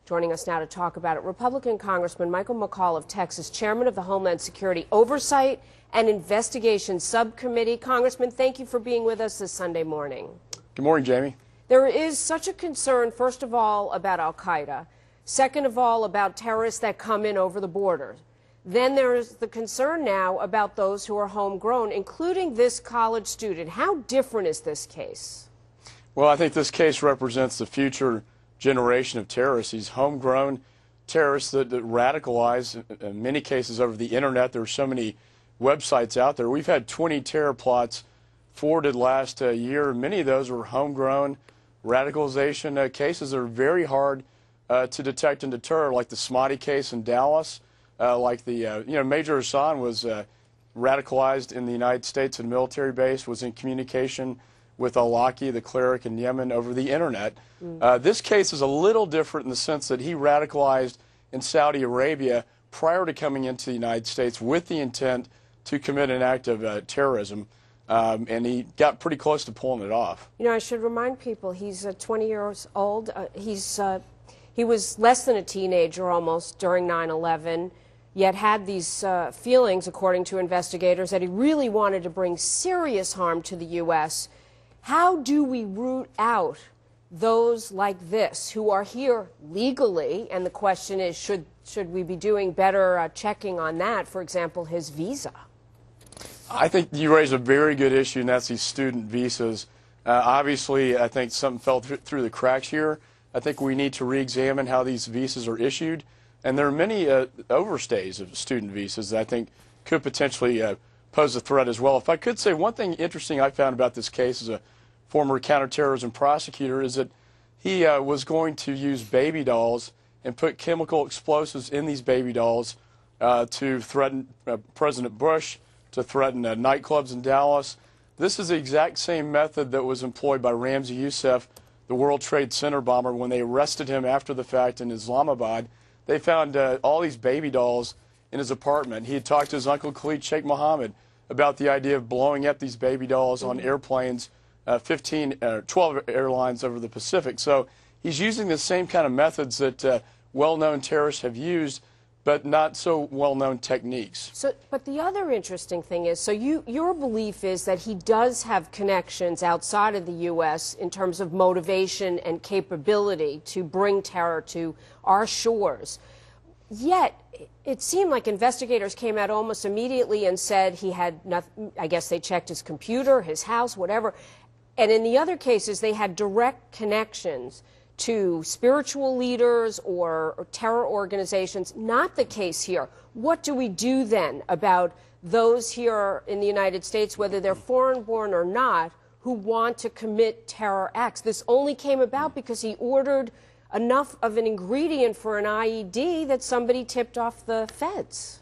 Joining us now to talk about it, Republican Congressman Michael McCaul of Texas, chairman of the Homeland Security Oversight and Investigation Subcommittee. Congressman, thank you for being with us this Sunday morning. Good morning, Jamie. There is such a concern, first of all, about al-Qaeda. Second of all, about terrorists that come in over the border. Then there is the concern now about those who are homegrown, including this college student. How different is this case? Well, I think this case represents the future generation of terrorists. These homegrown terrorists that radicalize, in many cases, over the internet. There are so many websites out there. We've had 20 terror plots forwarded last year. Many of those were homegrown radicalization cases that are very hard to detect and deter, like the Smati case in Dallas, like the, Major Hassan was radicalized in the United States at a military base, was in communication with al-Awlaki, the cleric in Yemen, over the internet. This case is a little different in the sense that he radicalized in Saudi Arabia prior to coming into the United States with the intent to commit an act of terrorism, and he got pretty close to pulling it off. You know, I should remind people he's 20 years old. He was less than a teenager almost during 9/11, yet had these feelings, according to investigators, that he really wanted to bring serious harm to the U.S. How do we root out those like this who are here legally? And the question is, should we be doing better checking on that, for example, his visa? I think you raise a very good issue, and that's these student visas. Obviously, I think something fell through the cracks here. I think we need to re-examine how these visas are issued. And there are many overstays of student visas that I think could potentially pose a threat as well. If I could say one thing interesting I found about this case as a former counterterrorism prosecutor is that he was going to use baby dolls and put chemical explosives in these baby dolls to threaten President Bush, to threaten nightclubs in Dallas. This is the exact same method that was employed by Ramzi Youssef, the World Trade Center bomber, when they arrested him after the fact in Islamabad. They found all these baby dolls in his apartment. He had talked to his uncle Khalid Sheikh Mohammed about the idea of blowing up these baby dolls on airplanes, 12 airlines over the Pacific. So he's using the same kind of methods that well-known terrorists have used, but not so well-known techniques. But the other interesting thing is, your belief is that he does have connections outside of the U.S. in terms of motivation and capability to bring terror to our shores. Yet, it seemed like investigators came out almost immediately and said he had nothing. I guess they checked his computer, his house, whatever. And in the other cases, they had direct connections to spiritual leaders or terror organizations. Not the case here. What do we do then about those here in the United States, whether they're foreign-born or not, who want to commit terror acts? This only came about because he ordered enough of an ingredient for an IED that somebody tipped off the feds.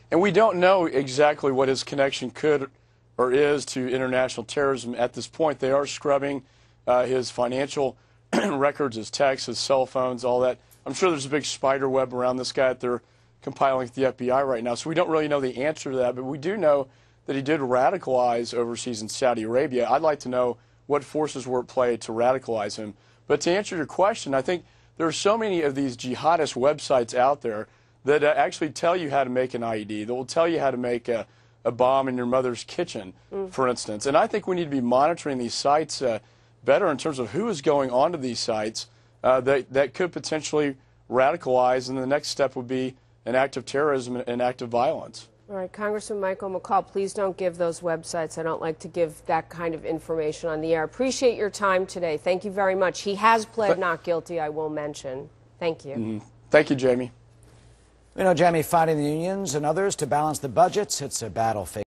And we don't know exactly what his connection could or is to international terrorism at this point. They are scrubbing his financial records, his texts, his cell phones, all that. I'm sure there's a big spider web around this guy that they're compiling at the FBI right now. So we don't really know the answer to that, but we do know that he did radicalize overseas in Saudi Arabia. I'd like to know what forces were at play to radicalize him. But to answer your question, I think there are so many of these jihadist websites out there that actually tell you how to make an IED, that will tell you how to make a bomb in your mother's kitchen, for instance. And I think we need to be monitoring these sites better in terms of who is going onto these sites that could potentially radicalize, and the next step would be an act of terrorism, an act of violence. All right, Congressman Michael McCaul, please don't give those websites. I don't like to give that kind of information on the air. Appreciate your time today. Thank you very much. He has pled not guilty, I will mention. Thank you. Thank you, Jamie. You know, Jamie, fighting the unions and others to balance the budgets, it's a battle.